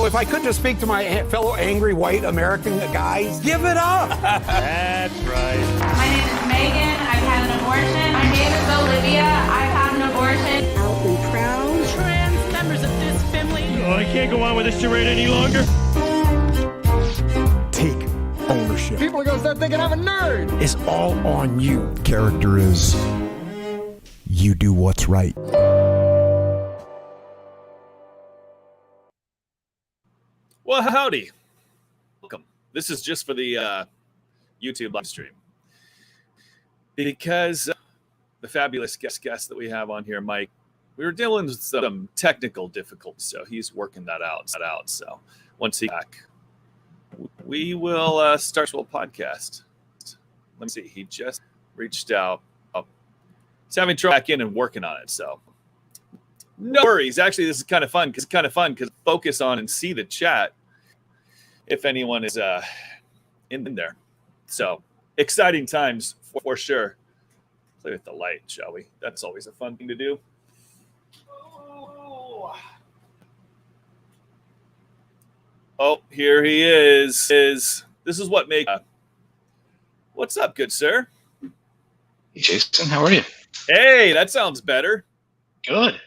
So if I could just speak to my fellow angry white American guys, give it up. That's right. My name is Megan. I've had an abortion. My name is Olivia. I've had an abortion. Out and proud. Trans members of this family. Oh, I can't go on with this charade any longer. Take ownership. People are going to start thinking I'm a nerd. It's all on you. Character is you do what's right. Well, howdy. Welcome. This is just for the YouTube live stream. Because the fabulous guest that we have on here, Mike, we were dealing with some technical difficulties, so he's working that out. So once he's back, we will start a podcast. Let me see. He just reached out. He's having trouble back in and working on it, so no worries. Actually, this is kind of fun because focus on and see the chat if anyone is in there. So exciting times for sure. Play with the light, shall we? That's always a fun thing to do. Oh, here he is. This is what makes. What's up, good sir? Hey, Jason, how are you? Hey, that sounds better. Good.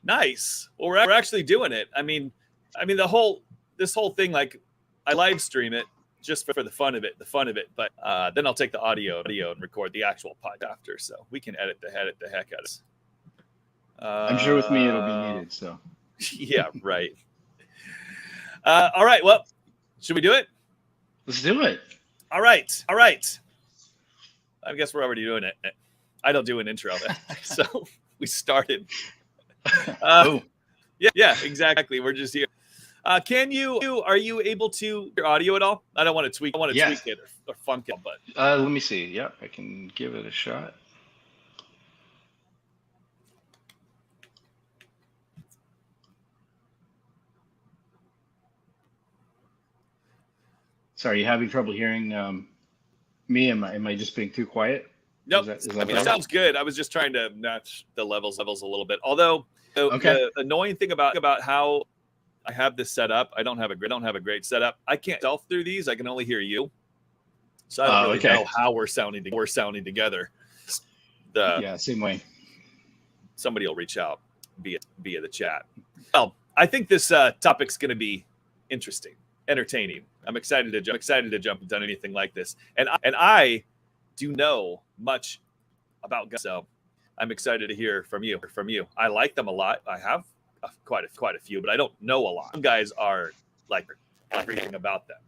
Nice. Well, we're actually doing it. I mean, this whole thing, like, I live stream it just for the fun of it. But then I'll take the audio and record the actual pod after, so we can edit the heck out of it. I'm sure with me it'll be needed. So. Yeah, right. All right. Well, should we do it? Let's do it. All right. I guess we're already doing it. I don't do an intro, so we started. Yeah, exactly. We're just here. Are you able to your audio at all? I don't want to tweak. I want to tweak it or funk it, but let me see. Yeah, I can give it a shot. Sorry, you having trouble hearing me? Am I just being too quiet? Nope. It sounds good. I was just trying to match the levels a little bit. Although the annoying thing about how I have this set up, I don't have a great setup. I can't self through these. I can only hear you, so I don't really know how we're sounding together. Same way. Somebody will reach out via the chat. Well, I think this topic's going to be interesting, entertaining. I'm excited to jump and done anything like this, and I do know much about guns, so I'm excited to hear from you. I like them a lot. I have quite a few, but I don't know a lot. Some guys are like everything about them,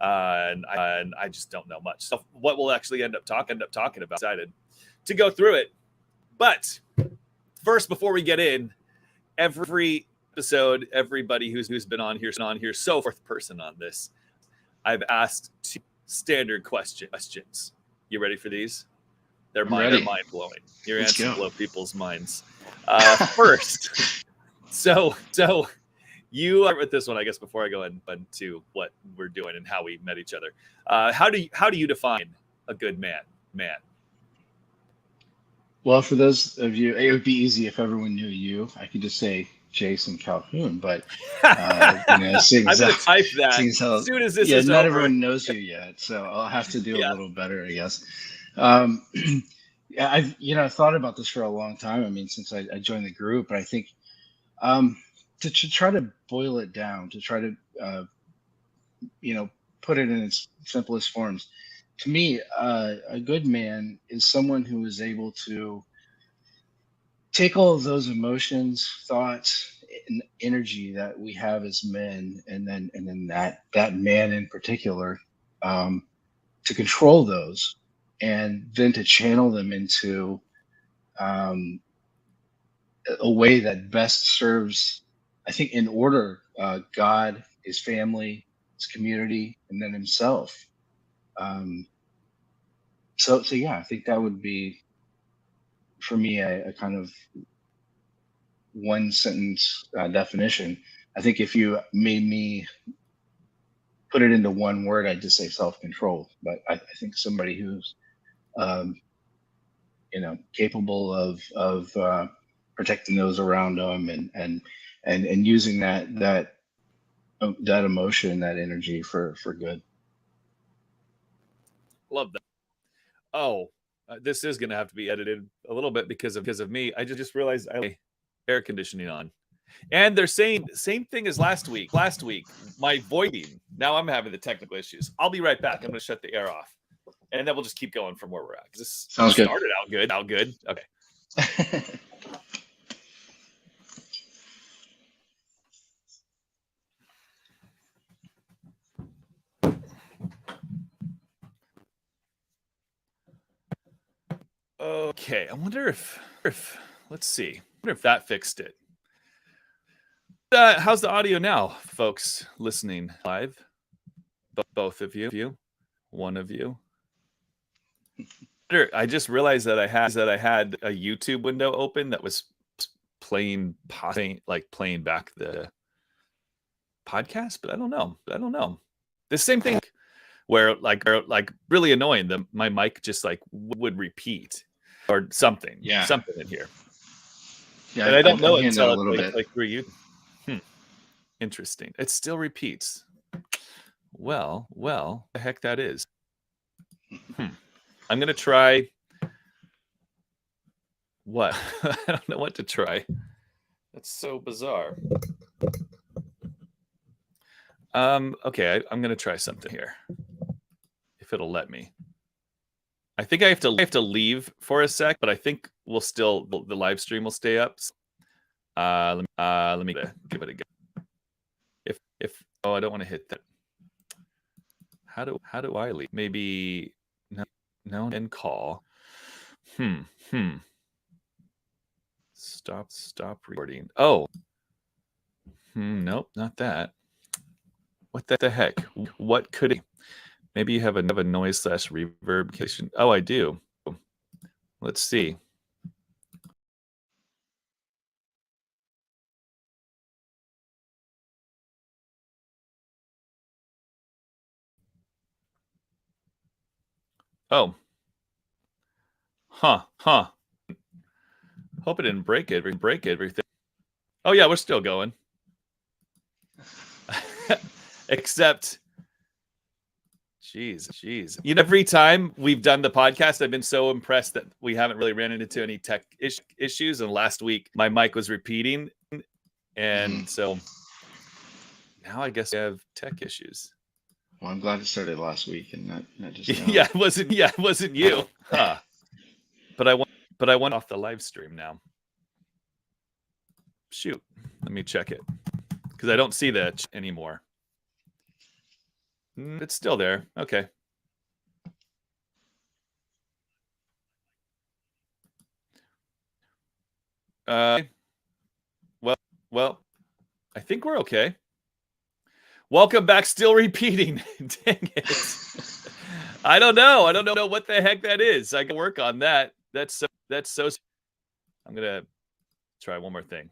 and I just don't know much. So what we'll actually end up talking about. Excited to go through it, but first, before we get in, every episode, everybody who's been on here, so fourth person on this, I've asked 2 standard questions. You ready for these? They're mind blowing. Your answers blow people's minds. First, so you start with this one, I guess, before I go into what we're doing and how we met each other. How do you define a good man? Well, for those of you, it would be easy if everyone knew you. I could just say Jason Calhoun, but I'm going to type that as soon as this is not over. Everyone knows you yet, so I'll have to do a little better, I guess. I've thought about this for a long time. I mean, since I joined the group, and I think to try to boil it down, to try to put it in its simplest forms. To me, a good man is someone who is able to take all of those emotions, thoughts, and energy that we have as men, and then that man in particular, to control those, and then to channel them into a way that best serves, I think, in order, God, his family, his community, and then himself. So yeah, I think that would be, for me, a kind of one sentence definition. I think if you made me put it into one word, I'd just say self-control. But I think somebody who's capable of protecting those around them and using that that emotion, that energy for good. Love that. Oh, this is going to have to be edited a little bit because of me. I just realized I have air conditioning on. And they're saying same thing as last week. Last week, my voiding. Now I'm having the technical issues. I'll be right back. I'm going to shut the air off, and then we'll just keep going from where we're at. Because this Sounds good. started out good. Out good. Okay. Okay. I wonder if let's see. I wonder if that fixed it. How's the audio now, folks listening live? Both of you, one of you. I just realized that I had a YouTube window open that was playing back the podcast, but I don't know. The same thing where like really annoying. My mic just like would repeat or something. Yeah. Something in here. Yeah, and I don't know I'm until a little bit. Like through you. Interesting. It still repeats. Well, the heck that is. I'm gonna try. What? I don't know what to try. That's so bizarre. Okay, I'm gonna try something here. If it'll let me. I think I have to leave for a sec, but I think the live stream will stay up. Let me give it a go. If I don't want to hit that. How do I leave? Maybe no and call. Stop recording. Oh. Nope, not that. What the heck? What could it? Maybe you have a noise / reverb. Oh, I do. Let's see. Oh. Huh. Hope it didn't break everything. Oh yeah, we're still going. Except, jeez. Every time we've done the podcast, I've been so impressed that we haven't really ran into any tech issues. And last week, my mic was repeating, and so now I guess we have tech issues. Well, I'm glad it started last week and not just now. Yeah, it wasn't you. Huh. But I went off the live stream now. Shoot, let me check it because I don't see that anymore. It's still there. Okay. Well, I think we're okay. Welcome back. Still repeating. Dang it. I don't know what the heck that is. I can work on that. That's so. I'm gonna try one more thing.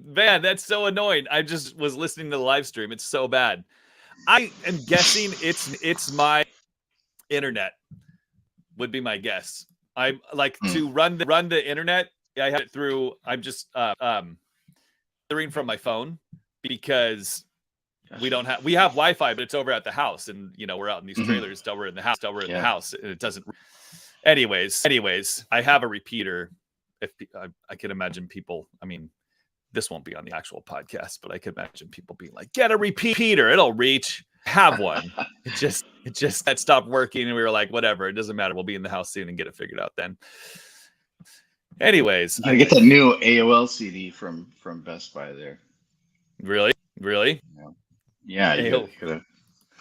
Man, that's so annoying. I just was listening to the live stream. It's so bad. I am guessing it's my internet. Would be my guess. I like to run the internet. I have it through. I'm just doing from my phone because we have Wi-Fi, but it's over at the house, and we're out in these trailers. Still we're in the house, and it doesn't. Anyways, I have a repeater. If I can imagine people. I mean, this won't be on the actual podcast, but I can imagine people being like, "Get a repeater; it'll reach." Have one. It just that stopped working, and we were like, whatever, it doesn't matter. We'll be in the house soon and get it figured out then. Anyways, I get that new AOL CD from Best Buy there. Really? Yeah, you gotta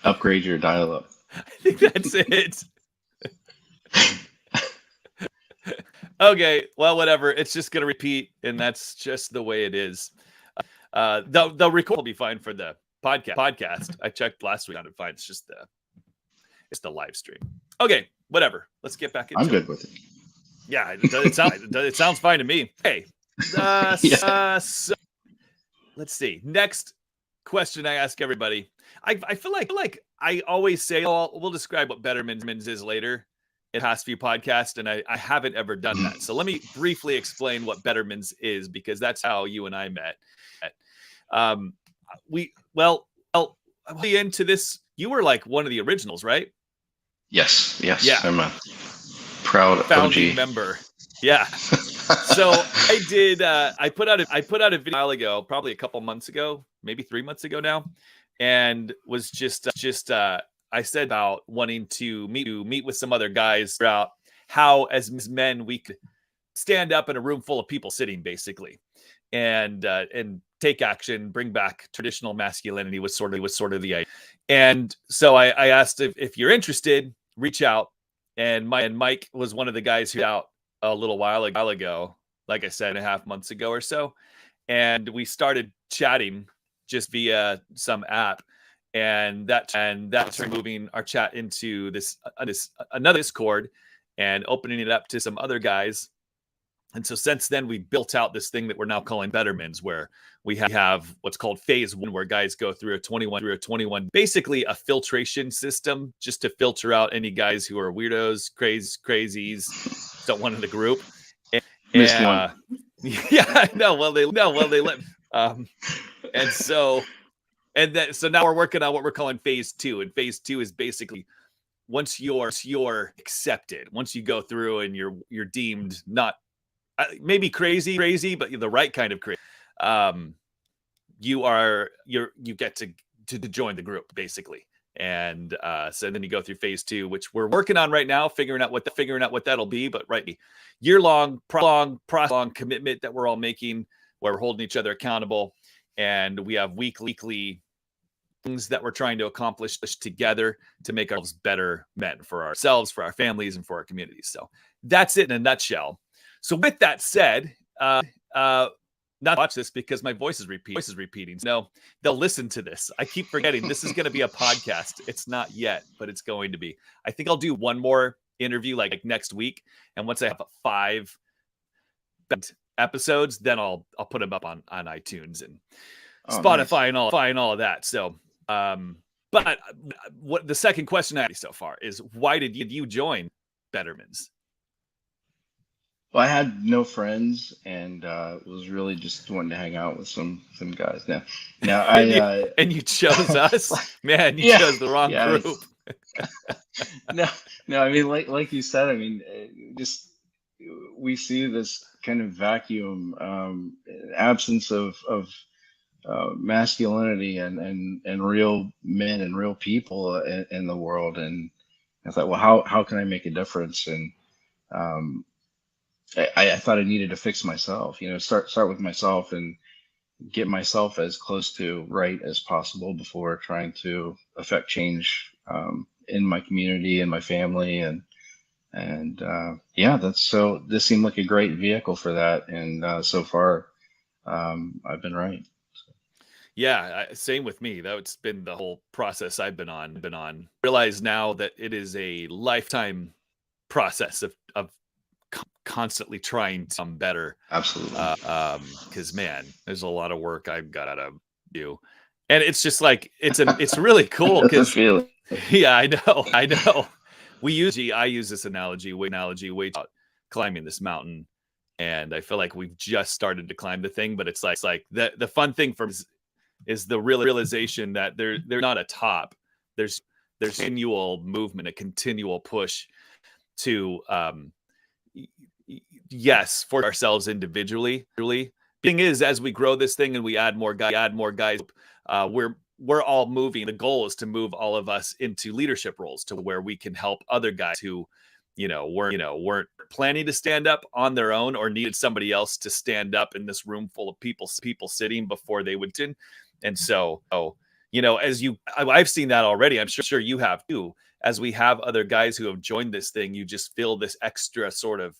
upgrade your dial-up. I think that's it. Okay, well, whatever. It's just gonna repeat, and that's just the way it is. The record will be fine for the podcast. I checked last week on it. Fine. It's just the live stream. Okay, whatever. Let's get back into it. I'm good with it. Yeah, it sounds fine to me. Hey, so let's see. Next question I ask everybody. I feel like I always say, we'll describe what Betterman's is later, in the past few podcasts, and I haven't ever done that. So let me briefly explain what Betterman's is, because that's how you and I met. Well, into this, you were like one of the originals, right? Yes. Yeah. I'm a proud Founding OG member. Yeah. So I did. I put out a video a while ago, probably a couple months ago, maybe 3 months ago now, and was just I said about wanting to meet with some other guys about how, as men, we could stand up in a room full of people sitting, basically, and take action, bring back traditional masculinity was sort of the idea. And so I asked if you're interested, reach out. And Mike was one of the guys who out a little while ago, like I said, 1.5 months ago or so. And we started chatting just via some app. And that's moving our chat into this another Discord and opening it up to some other guys. And so since then, we built out this thing that we're now calling Bettermans, where we have what's called phase 1, where guys go through a 21, basically a filtration system just to filter out any guys who are weirdos, crazies, don't want in the group. Yeah, I know. Well, they let. So now we're working on what we're calling phase 2, and phase 2 is basically once you're accepted, once you go through and you're deemed not maybe crazy, but the right kind of crazy. You get to join the group, basically. And so then you go through phase 2, which we're working on right now, figuring out what that'll be. But year-long commitment that we're all making, where we're holding each other accountable, and we have weekly things that we're trying to accomplish together to make ourselves better men for ourselves, for our families, and for our communities. So that's it in a nutshell. So with that said, not watch this because my voice is repeating. No, they'll listen to this. I keep forgetting this is going to be a podcast. It's not yet, but it's going to be. I think I'll do one more interview like next week, and once I have 5 episodes, then I'll put them up on iTunes and Spotify, nice. and all of that. So, but what the second question I had so far is, why did you join Betterman's? Well, I had no friends and was really just wanting to hang out with some guys. Now and you chose us, man. You chose the wrong group. No. I mean, like you said, I mean, just we see this kind of vacuum, absence of masculinity and real men and real people in the world. And I thought, well, how can I make a difference? And I thought I needed to fix myself, start with myself and get myself as close to right as possible before trying to affect change in my community and my family. And this seemed like a great vehicle for that. And so far, I've been right. Yeah, same with me. That's been the whole process I've been on. Realize now that it is a lifetime process of constantly trying to become better. Absolutely. Because man, there's a lot of work I've got to do, and it's just like it's really cool because yeah, I know. I use this analogy way about climbing this mountain, and I feel like we've just started to climb the thing, but it's like the fun thing is the realization that there's not a top. There's continual movement, a continual push to yes, for ourselves individually. Thing is, as we grow this thing and we add more guys, we're all moving. The goal is to move all of us into leadership roles, to where we can help other guys who, weren't planning to stand up on their own or needed somebody else to stand up in this room full of people sitting before they would. And so, I've seen that already. I'm sure you have too. As we have other guys who have joined this thing, you just feel this extra sort of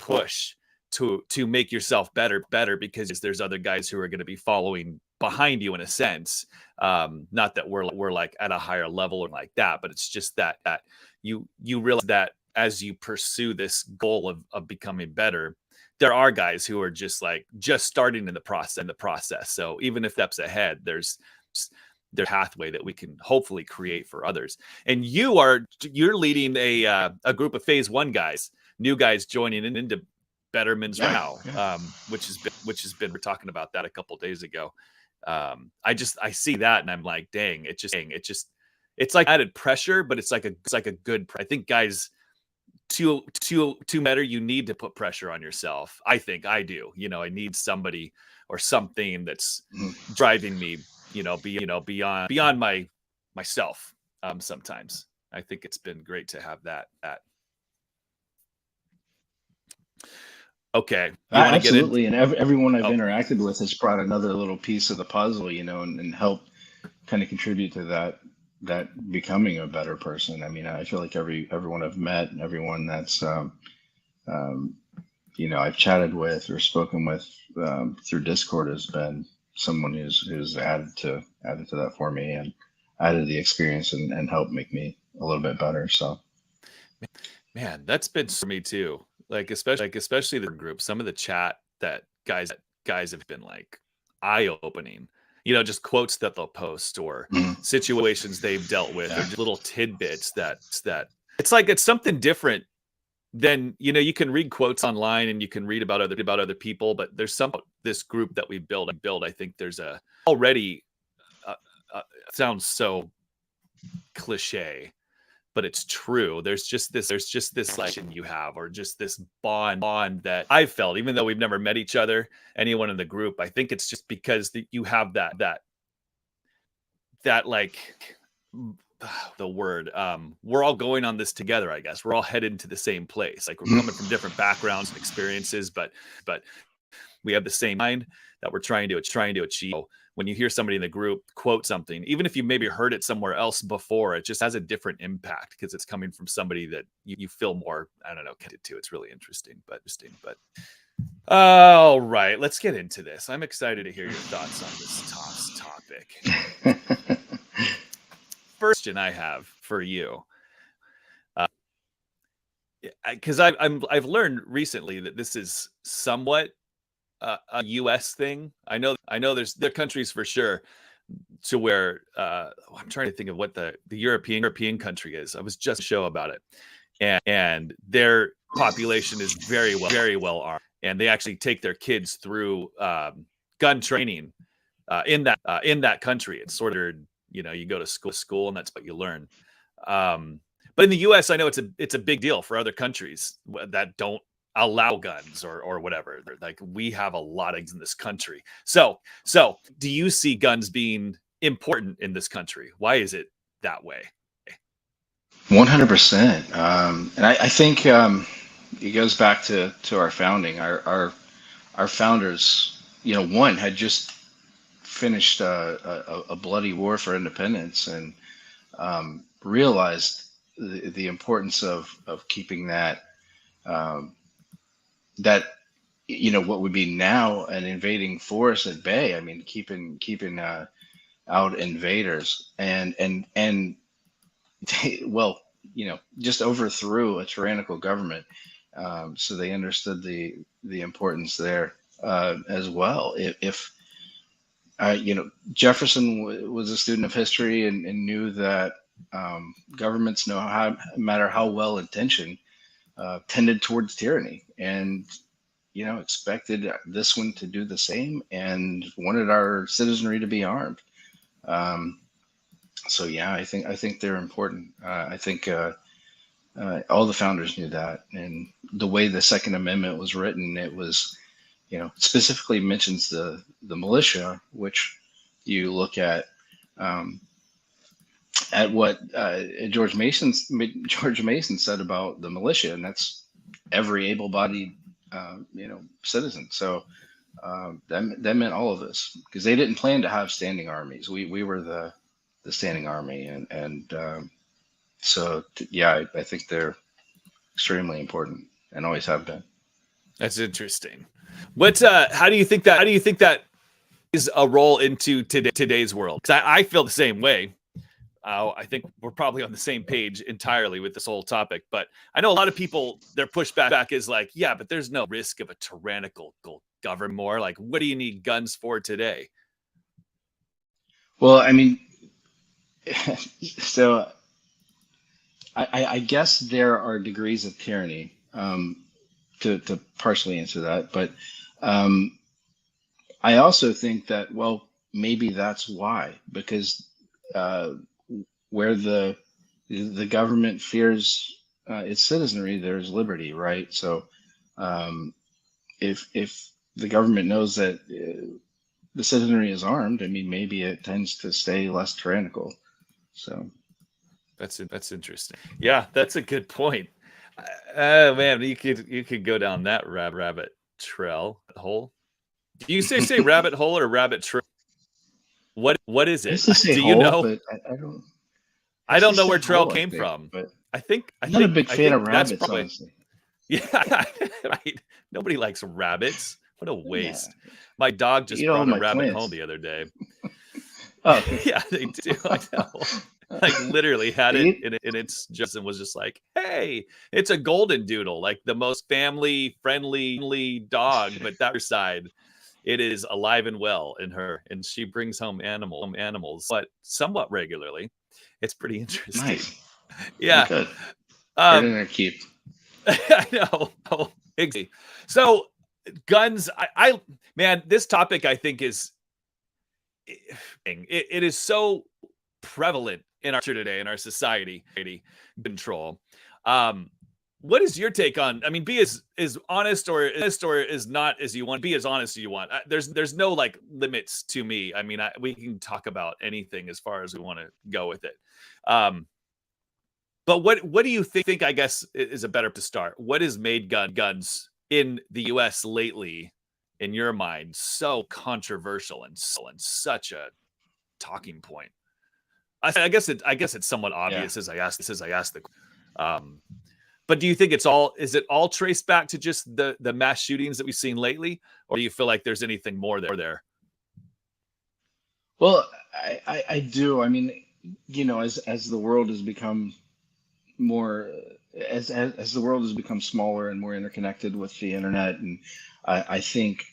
push to make yourself better because there's other guys who are going to be following behind you in a sense. Not that we're like at a higher level or like that, but it's just that you realize that as you pursue this goal of becoming better, there are guys who are just starting in the process. So even if that's ahead, their pathway that we can hopefully create for others. And you're leading a group of phase 1 guys, new guys joining into Betterman's right now, which has been we're talking about that a couple of days ago. I see that and I'm like, dang, it's like added pressure, but it's like a good. I think guys, to better, you need to put pressure on yourself. I think I do. I need somebody or something that's driving me, beyond myself. Sometimes I think it's been great to have that. Okay. Absolutely. And everyone I've interacted with has brought another little piece of the puzzle, and helped kind of contribute to that becoming a better person. I mean, I feel like everyone I've met and everyone that's, I've chatted with or spoken with through Discord has been someone who's added to that for me and added the experience and helped make me a little bit better. So, man, that's been for me too. Like especially the group, some of the chat that guys have been like eye-opening. Just quotes that they'll post or situations they've dealt with, or just little tidbits that it's like it's something different than you can read quotes online and you can read about other people, but there's this group that we build. I think there's already sounds so cliche, but it's true. There's just this like you have, or just this bond that I've felt, even though we've never met each other, anyone in the group. I think it's just because you have that like the word, we're all going on this together. I guess we're all headed to the same place. Like we're coming from different backgrounds and experiences, but we have the same mind that we're trying to achieve. When you hear somebody in the group quote something, even if you maybe heard it somewhere else before, it just has a different impact because it's coming from somebody that you feel more, I don't know, connected to. It's really interesting. But all right, let's get into this. I'm excited to hear your thoughts on this topic. First question I have for you, because I've learned recently that this is somewhat a U.S. thing. I know there are countries for sure to where I'm trying to think of what the European country is. I was just a show about it, and their population is very well armed, and they actually take their kids through gun training in that country. It's sort of you go to school and that's what you learn. But in the U.S., I know it's a big deal for other countries that don't allow guns or whatever. Like we have a lot of guns in this country. So do you see guns being important in this country? Why is it that way? 100%. And I think it goes back to our founding. Our founders, one had just finished a bloody war for independence and realized the importance of keeping that what would be now an invading force at bay. I mean, keeping out invaders and they, just overthrew a tyrannical government. So they understood the importance there as well. If Jefferson was a student of history and knew that governments, no matter how well intentioned, tended towards tyranny, and expected this one to do the same, and wanted our citizenry to be armed. So yeah, I think they're important. I think all the founders knew that, and the way the Second Amendment was written, it was, specifically mentions the militia, which you look at what George Mason said about the militia, and that's every able-bodied citizen. So that meant all of us, because they didn't plan to have standing armies. We were the standing army, and I think they're extremely important and always have been. That's interesting. How do you think that is a role into today's world? Because I feel the same way. I think we're probably on the same page entirely with this whole topic, but I know a lot of people, their pushback is like, yeah, but there's no risk of a tyrannical government more. Like, what do you need guns for today? Well, I mean, So I guess there are degrees of tyranny, to partially answer that, but um, I also think that, well, maybe that's why, because uh, where the government fears its citizenry, there's liberty, right? So um, if the government knows that the citizenry is armed, I mean, maybe it tends to stay less tyrannical. So That's interesting. Yeah, that's a good point. Oh man, you could go down that rabbit trail hole. Do you say rabbit hole or rabbit trail? What is I it? used to say Do you hole, know? but I don't. I I used to don't know say where trail hole, I came think, from. but I think I I'm not a think big I fan of think that's rabbits, probably honestly. yeah. Right. Nobody likes rabbits. What a Yeah, waste. My dog eat just all brought a my rabbit home plants. the other day. Oh, okay. Yeah, they do. I know. Like literally had Do it you? in its just and was just like, hey, it's a golden doodle, like the most family friendly dog. But that side, it is alive and well in her, and she brings home animals, but somewhat regularly. It's pretty interesting. Nice. Well, Yeah. good. Get in Um, there, keep. I know. Oh, exactly. So guns, I man, this topic I think is it is so prevalent in our culture today in our society. Control. Um, what is your take on? I mean, be as honest or is not as you want. Be as honest as you want. There's no like limits to me. I mean, we can talk about anything as far as we want to go with it. Um, but what do you think? I guess is a better to start. What has made guns in the U.S. lately, in your mind, so controversial and such a talking point? I guess it's somewhat Yeah. obvious as I asked the. Um, but do you think is it all traced back to just the mass shootings that we've seen lately, or do you feel like there's anything more there? Well, I do. I mean, as the world has become more, as the world has become smaller and more interconnected with the internet, and I think,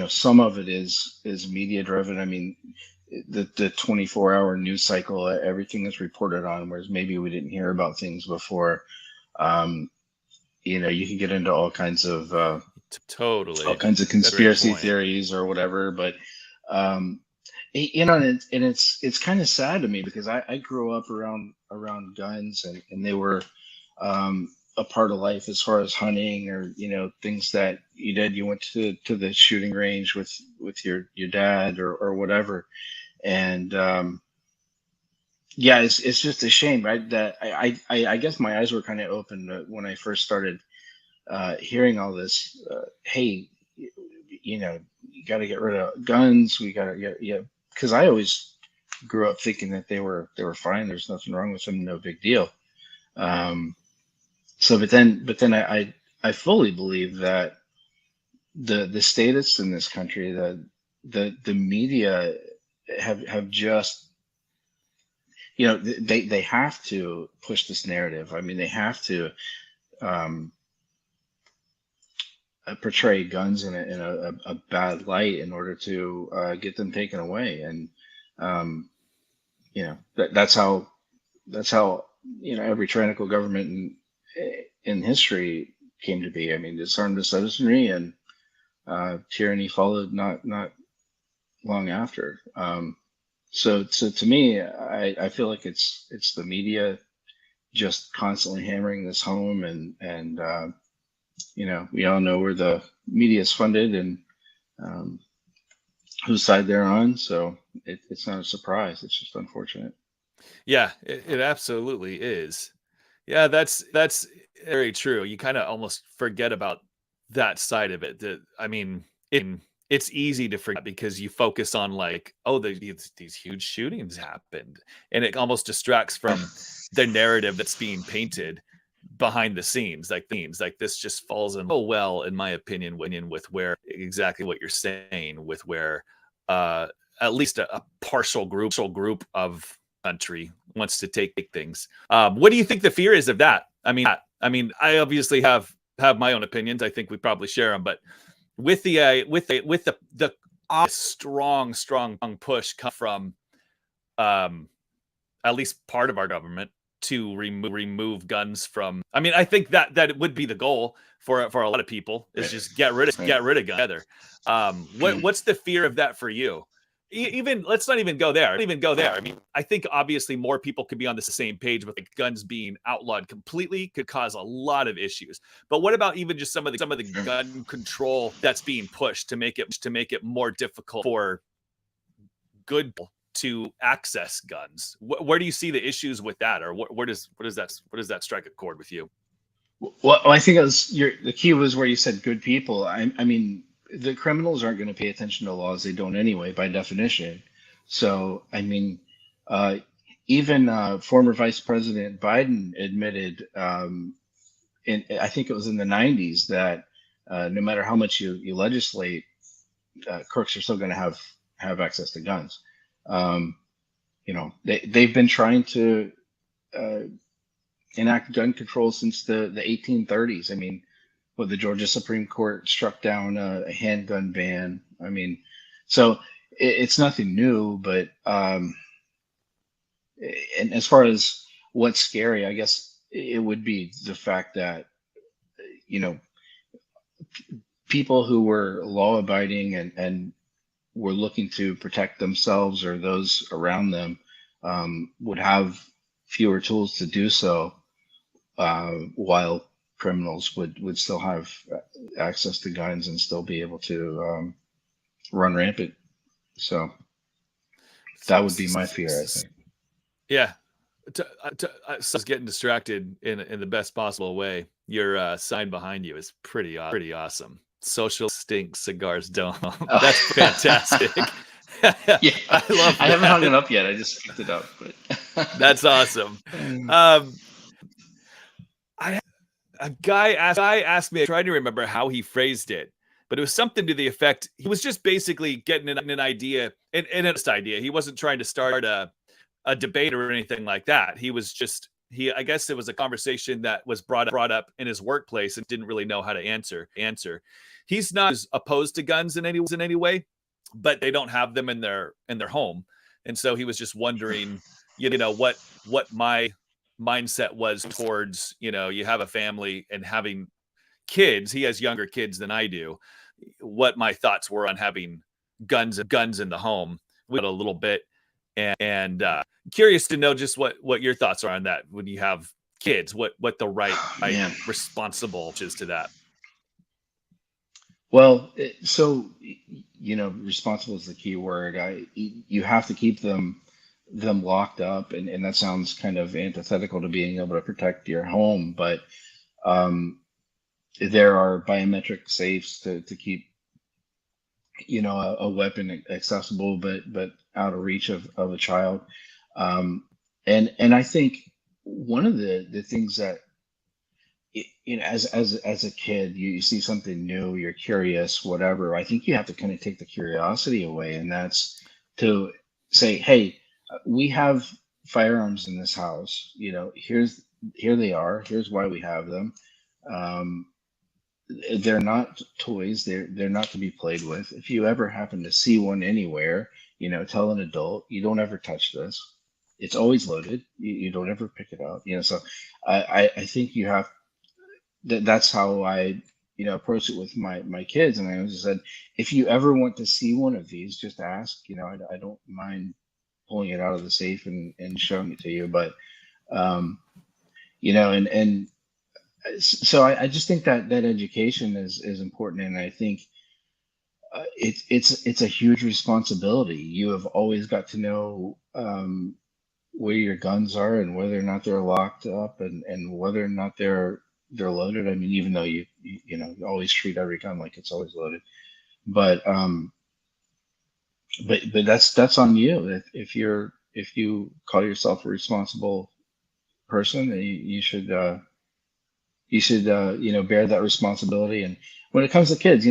some of it is media driven. I mean, the 24-hour news cycle, everything is reported on, whereas maybe we didn't hear about things before. Um, you can get into Totally. all kinds of That's a great conspiracy point. theories or whatever, but um, and it's kind of sad to me because I grew up around guns, and they were a part of life as far as hunting, or things that you did. You went to the shooting range with your dad, or whatever. And yeah, it's just a shame, right? That I guess my eyes were kind of open when I first started hearing all this. Hey, you got to get rid of guns. We got to get, yeah, because I always grew up thinking that they were fine. There's nothing wrong with them. No big deal. Um, so, but then I fully believe that the statists in this country, the media have just, they have to push this narrative. I mean, they have to um, portray guns in a bad light in order to get them taken away. And um, that's how every tyrannical government in history came to be. I mean, disarmed the citizenry, and tyranny followed not long after. So to me, I feel like it's the media just constantly hammering this home, and we all know where the media is funded, and um, whose side they're on. So it's not a surprise. It's just unfortunate. Yeah, it absolutely is. Yeah, that's very true. You kind of almost forget about that side of it. I mean, it's easy to forget because you focus on like, oh, these huge shootings happened, and it almost distracts from the narrative that's being painted behind the scenes. Like this just falls in so well, in my opinion, with where exactly what you're saying, with where at least a partial group of country wants to take things. What do you think the fear is of that? I obviously have my own opinions. I think we probably share them, but with the strong push come from at least part of our government to remove guns from. I mean, I think that it would be the goal for a lot of people is just get rid of guns together. What's the fear of that for you? Even let's not even go there. I mean, I think obviously more people could be on the same page with like guns being outlawed completely could cause a lot of issues. But what about even just some of the gun control that's being pushed to make it more difficult for good people to access guns? Where do you see the issues with that, or where does that strike a chord with you? Well, I think the key was where you said good people. I mean, the criminals aren't going to pay attention to laws. They don't anyway, by definition. So, I mean, even former Vice President Biden admitted, I think it was in the 90s, that no matter how much you legislate, crooks are still going to have access to guns. They've been trying to enact gun control since the 1830s. I mean, the Georgia Supreme Court struck down a handgun ban. I mean, so it's nothing new, but and as far as what's scary, I guess it would be the fact that, people who were law abiding and were looking to protect themselves or those around them would have fewer tools to do so, while criminals would still have access to guns and still be able to run rampant. So that would be my fear, I think. Yeah. I was getting distracted in the best possible way. Your sign behind you is pretty awesome. Social stink cigars don't. That's fantastic. Yeah, I love that. I haven't hung it up yet. I just picked it up. But that's awesome. A guy asked me, I tried to remember how he phrased it, but it was something to the effect, he was just basically getting an idea, an honest idea. He wasn't trying to start a debate or anything like that. He was just, I guess it was a conversation that was brought up in his workplace and didn't really know how to answer. He's not opposed to guns in any way, but they don't have them in their home. And so he was just wondering, what my mindset was towards, you have a family and having kids. He has younger kids than I do. What my thoughts were on having guns in the home with a little bit, and curious to know just what your thoughts are on that when you have kids. What the right responsible is to that. Well, so responsible is the key word. You have to keep them locked up, and that sounds kind of antithetical to being able to protect your home, but there are biometric safes to keep a weapon accessible but out of reach of a child, and I think one of the things that as a kid, you see something new, you're curious, whatever. I think you have to kind of take the curiosity away, and that's to say, hey, we have firearms in this house. Here they are. Here's why we have them. They're not toys. They're not to be played with. If you ever happen to see one anywhere, tell an adult, you don't ever touch this. It's always loaded. You don't ever pick it up. So I think you have. That's how I approach it with my kids. And I always said, if you ever want to see one of these, just ask. I don't mind pulling it out of the safe and showing it to you, but and so I just think that education is important, and I think it's a huge responsibility. You have always got to know where your guns are and whether or not they're locked up and whether or not they're loaded. I mean, even though you always treat every gun like it's always loaded, but that's on you. If you call yourself a responsible person, you should bear that responsibility. And when it comes to kids,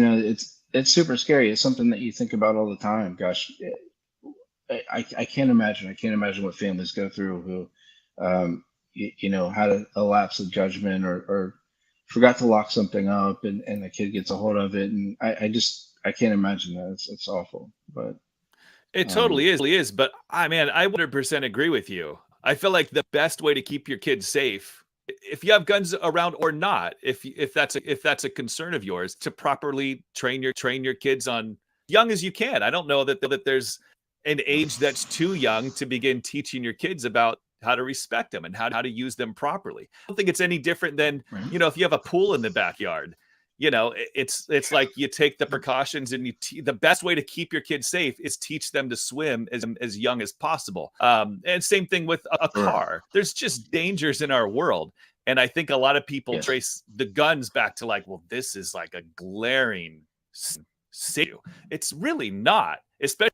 it's super scary. It's something that you think about all the time. Gosh, I can't imagine what families go through who had a lapse of judgment or forgot to lock something up, and the kid gets a hold of it, and I can't imagine that. It's awful. But it totally is. But I 100% agree with you. I feel like the best way to keep your kids safe, if you have guns around or not, if that's a concern of yours, to properly train your kids on young as you can. I don't know that there's an age that's too young to begin teaching your kids about how to respect them and how to use them properly. I don't think it's any different than, if you have a pool in the backyard, it's like you take the precautions and the best way to keep your kids safe is teach them to swim as young as possible. And same thing with a car. There's just dangers in our world. And I think a lot of people trace the guns back to like, well, this is like a glaring issue. It's really not,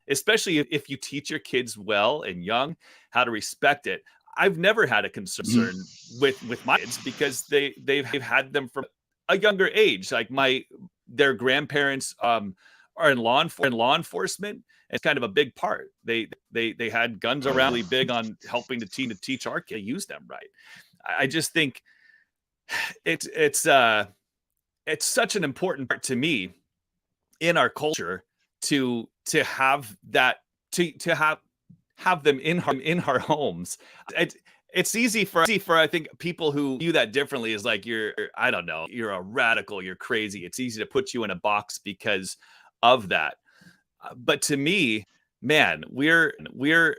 especially if you teach your kids well and young how to respect it. I've never had a concern with my kids because they've had them from a younger age. Like their grandparents are in law enforcement. It's kind of a big part. They had guns around, really big on helping to teach our kids to use them right. I just think it's such an important part to me in our culture to have that to have them in our homes. It's easy for I think people who view that differently is like you're a radical, you're crazy. It's easy to put you in a box because of that. But to me, man, we're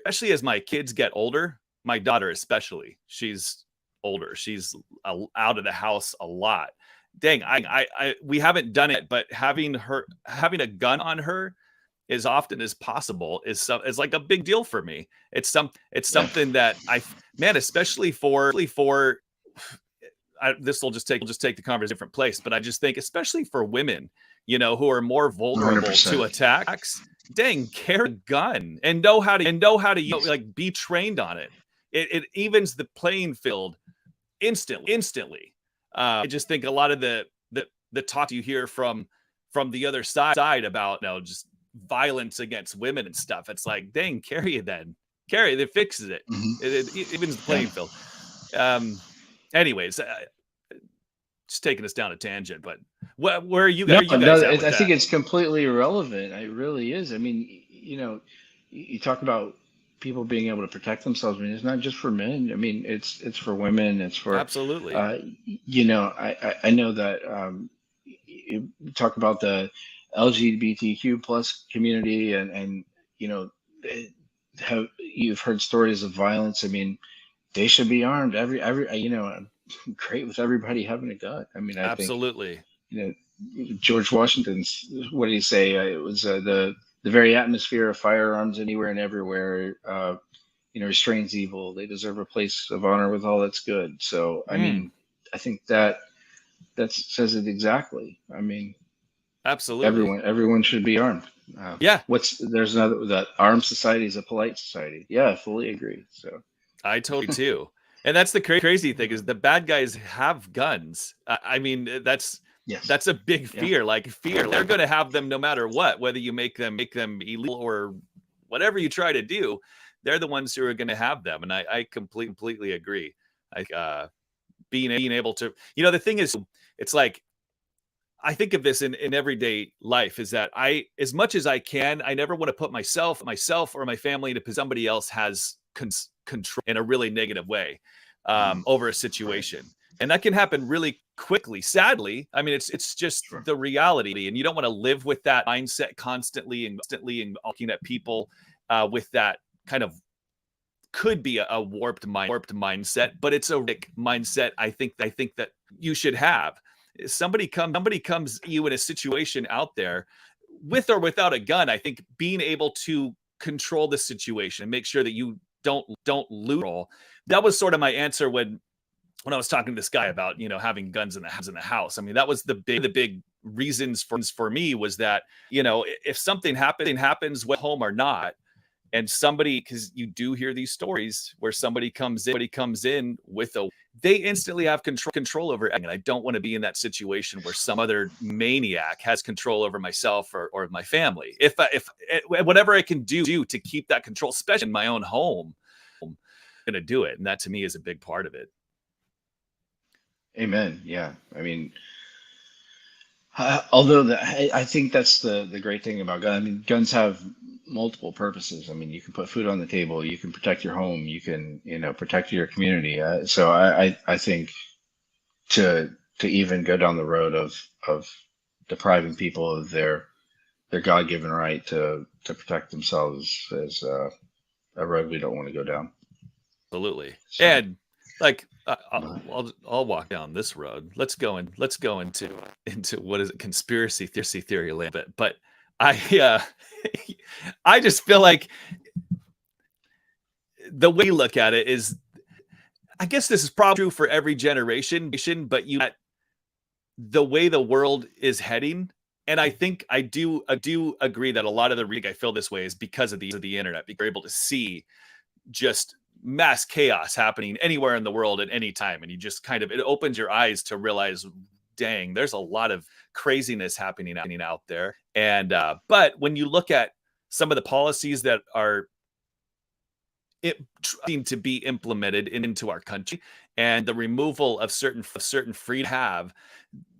especially as my kids get older, my daughter especially, she's older, she's out of the house a lot. Dang, we haven't done it, but having a gun on her as often as possible is like a big deal for me. It's something that especially for this will just take the conversation to a different place, but I just think especially for women, who are more vulnerable 100%. To attacks, dang, carry a gun and know how to use, like, be trained on it. It evens the playing field instantly. I just think a lot of the talk you hear from the other side about just violence against women and stuff. It's like, dang, carry that fixes it. It evens the playing field. Anyways, just taking us down a tangent, but where are you guys? I think it's completely irrelevant. It really is. I mean, you talk about people being able to protect themselves. I mean, it's not just for men. I mean, it's for women. It's for absolutely. I know that you talk about the LGBTQ plus community, and you've heard stories of violence. I mean, they should be armed. I'm great with everybody having a gun. I mean, I absolutely. think, George Washington's, what did he say? It was the very atmosphere of firearms anywhere and everywhere, restrains evil. They deserve a place of honor with all that's good. So, I mean, I think that says it exactly. I mean, absolutely. Everyone should be armed. There's another, that armed society is a polite society. Yeah, I fully agree. So I totally too. And that's the crazy thing is the bad guys have guns. I mean, that's a big fear. Like fear, they're going to have them no matter what, whether you make them illegal or whatever you try to do. They're the ones who are going to have them. And I completely agree. Being able to, the thing is, it's like, I think of this in everyday life is that as much as I can, I never want to put myself or my family into somebody else has control in a really negative way over a situation. And that can happen really quickly. Sadly, I mean, it's just the reality, and you don't want to live with that mindset constantly and looking at people with that kind of could be a warped mindset, but it's a mindset. I think that you should have. Somebody comes at you in a situation out there with or without a gun. I think being able to control the situation and make sure that you don't lose control. That was sort of my answer when I was talking to this guy about, having guns in the house. I mean, that was the big reasons for me was that, if something happens with home or not, and somebody, because you do hear these stories where somebody comes in with they instantly have control over everything. And I don't want to be in that situation where some other maniac has control over myself or my family. If whatever I can do to keep that control, especially in my own home, I'm going to do it. And that to me is a big part of it. Amen. Yeah. I mean, although I think that's the great thing about guns. I mean, guns have multiple purposes. I mean, you can put food on the table, you can protect your home, you can, protect your community. So I think to even go down the road of depriving people of their God-given right to protect themselves is a road we don't want to go down. Absolutely. So, And like I'll walk down this road. Let's go into what is it, conspiracy theory a little bit. But I I just feel like the way you look at it is, I guess this is probably true for every generation, but the way the world is heading. And I think I do agree that a lot of the reason I feel this way is because of the internet, because you're able to see just mass chaos happening anywhere in the world at any time. And you just it opens your eyes to realize, dang, there's a lot of craziness happening out there. And, but when you look at some of the policies that are trying to be implemented into our country and the removal of certain freedom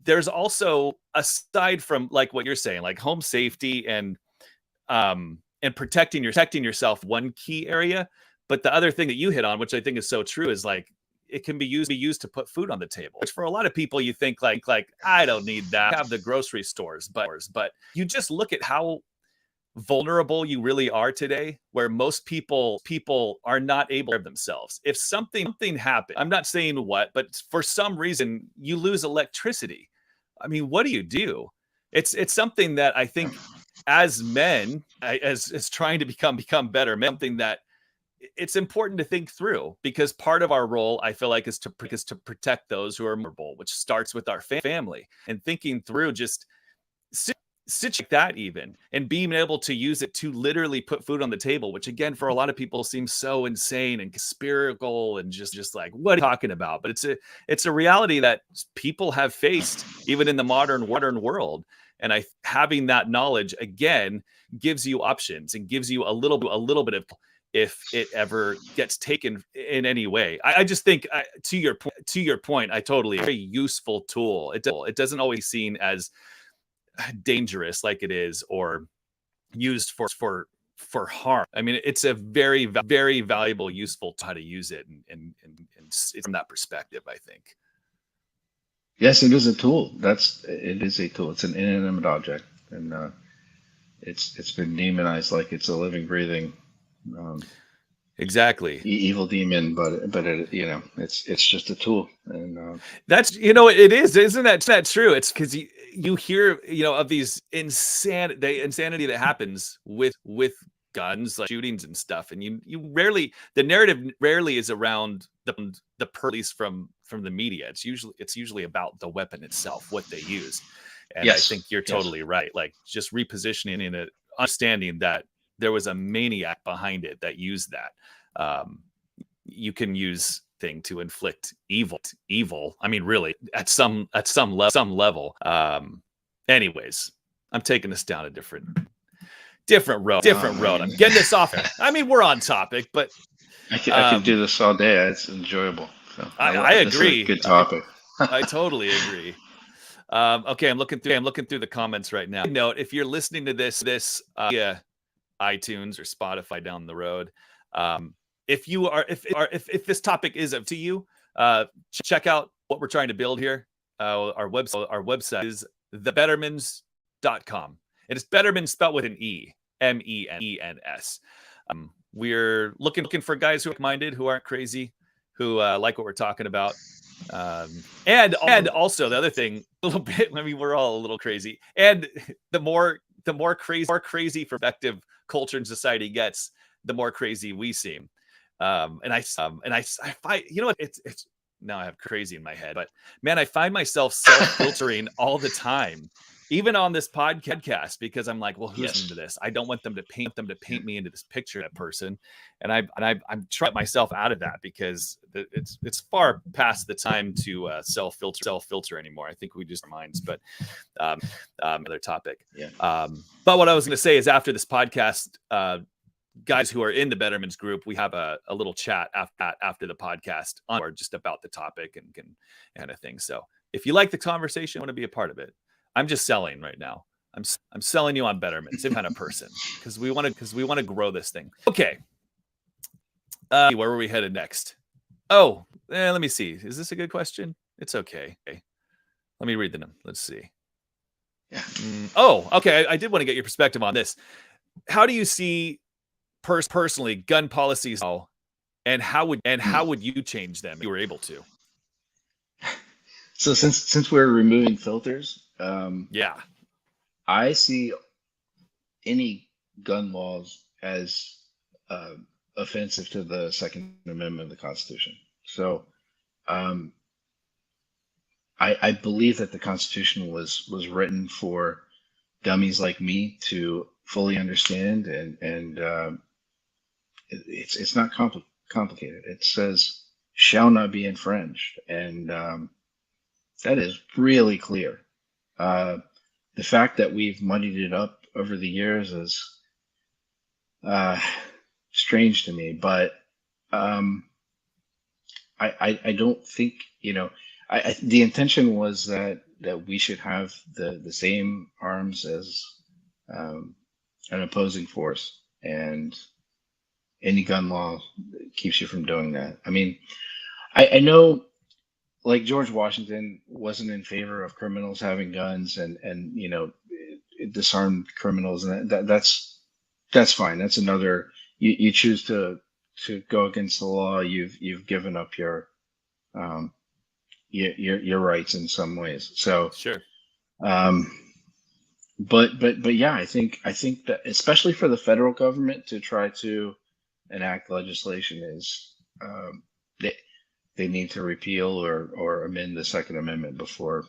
there's also, aside from like what you're saying, like home safety and protecting yourself, one key area. But the other thing that you hit on, which I think is so true, is like it can be used to put food on the table. Which for a lot of people, you think like I don't need that. I have the grocery stores, but you just look at how vulnerable you really are today, where most people are not able to serve themselves. If something happened, I'm not saying what, but for some reason you lose electricity. I mean, what do you do? It's something that I think as men, as trying to become better men, something that it's important to think through, because part of our role, I feel like, is to protect those who are vulnerable, which starts with our family, and thinking through just sit like that even, and being able to use it to literally put food on the table, which again, for a lot of people seems so insane and conspiratorial and just like, what are you talking about? But it's a reality that people have faced even in the modern world. And having that knowledge again gives you options and gives you a little bit of, if it ever gets taken in any way. I just think to your point, I totally agree. A useful tool. It doesn't always seem as dangerous like it is, or used for harm. I mean, it's a very, very valuable, useful how to use it, and it's from that perspective, I think. Yes, it is a tool. It is a tool. It's an inanimate object, and it's been demonized like it's a living, breathing Exactly. Evil demon, but it, it's just a tool. And that's, it is, isn't that true? It's because you hear, of these insanity that happens with guns, like shootings and stuff, and you rarely, the narrative rarely is around the police from the media. It's usually about the weapon itself, what they use. And yes, I think you're totally right. Like, just repositioning in it, understanding that there was a maniac behind it that used that. You can use thing to inflict evil. I mean, really, at some level. Anyways, I'm taking this down a different road. I'm getting this off. I mean, we're on topic, but I could do this all day. It's enjoyable. So I agree. Good topic. I totally agree. Okay, I'm looking through the comments right now. Note, if you're listening to this via iTunes or Spotify down the road, if this topic is up to you, check out what we're trying to build here. Our website is thebettermans.com. It's Betterman spelled with an E, MENS. We're looking for guys who are like-minded, who aren't crazy, who like what we're talking about. And also the other thing, a little bit, I mean, we're all a little crazy. And the more crazy effective culture and society gets, the more crazy we seem. And I find, it's now I have crazy in my head, but man, I find myself self-filtering all the time, even on this podcast, because I'm like, well, who's into this? I don't want them to paint me into this picture of that person. And I'm trying myself out of that, because it's far past the time to self-filter anymore. I think we just our minds, but another topic. Yeah. But what I was going to say is, after this podcast, guys who are in the Betterman's group, we have a little chat after the podcast or just about the topic and kind of thing. So if you like the conversation, want to be a part of it, I'm just selling right now. I'm selling you on Betterman, same kind of person, because we want to grow this thing. Okay, where were we headed next? Oh, let me see. Is this a good question? It's okay. Let me read them. Let's see. Yeah. Oh, okay. I did want to get your perspective on this. How do you see personally gun policies now, and how would you change them if you were able to? So since we're removing filters, Yeah. I see any gun laws as offensive to the Second Amendment of the Constitution. So I believe that the Constitution was written for dummies like me to fully understand, and it's not complicated. It says shall not be infringed, and that is really clear. The fact that we've muddied it up over the years is strange to me, but I don't think, the intention was that we should have the same arms as an opposing force, and any gun law keeps you from doing that. I mean, I know, like, George Washington wasn't in favor of criminals having guns, and disarmed criminals, and that's fine. That's another, you choose to go against the law, you've given up your rights in some ways. So Sure. But yeah, I think that especially for the federal government to try to enact legislation is they need to repeal or amend the Second Amendment before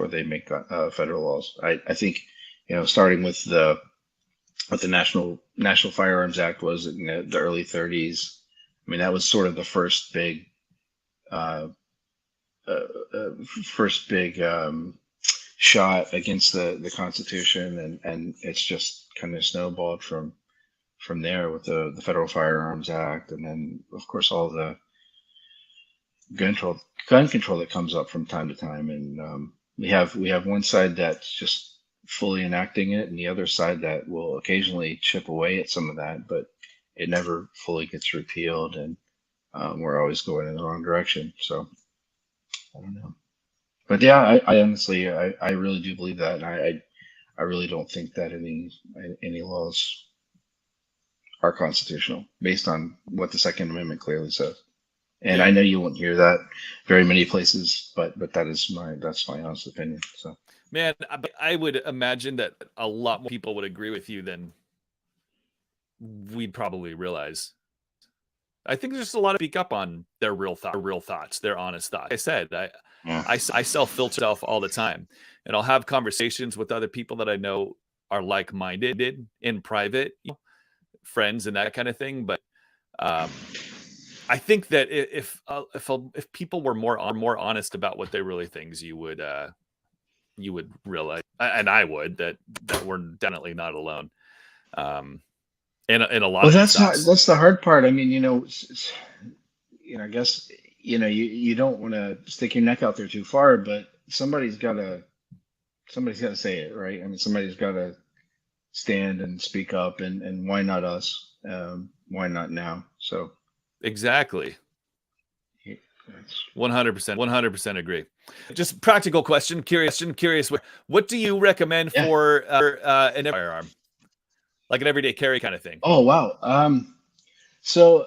they make federal laws. I think, starting with the National Firearms Act was in the early 30s. I mean, that was sort of the first big shot against the Constitution, and it's just kind of snowballed from there with the Federal Firearms Act, and then of course all the gun control that comes up from time to time, and we have one side that's just fully enacting it, and the other side that will occasionally chip away at some of that, but it never fully gets repealed, and we're always going in the wrong direction. So I don't know, but yeah, I honestly, I really do believe that, and I really don't think that any laws are constitutional based on what the Second Amendment clearly says. And I know you won't hear that very many places, but that's my honest opinion. So, man, I would imagine that a lot more people would agree with you than we'd probably realize. I think there's just a lot of speak up on their real thoughts, their honest thoughts. Like I said, I self-filter myself all the time, and I'll have conversations with other people that I know are like-minded in private, friends and that kind of thing. But I think that if people were more honest about what they really think, you would realize, and I would, that we're definitely not alone. In a lot. Well, that's the hard part. I mean, I guess you don't want to stick your neck out there too far, but somebody's got to say it, right? I mean, somebody's got to stand and speak up, and why not us? Why not now? So. Exactly. 100% agree. Just practical question. Curious. What do you recommend for an firearm, like an everyday carry kind of thing? Oh wow. So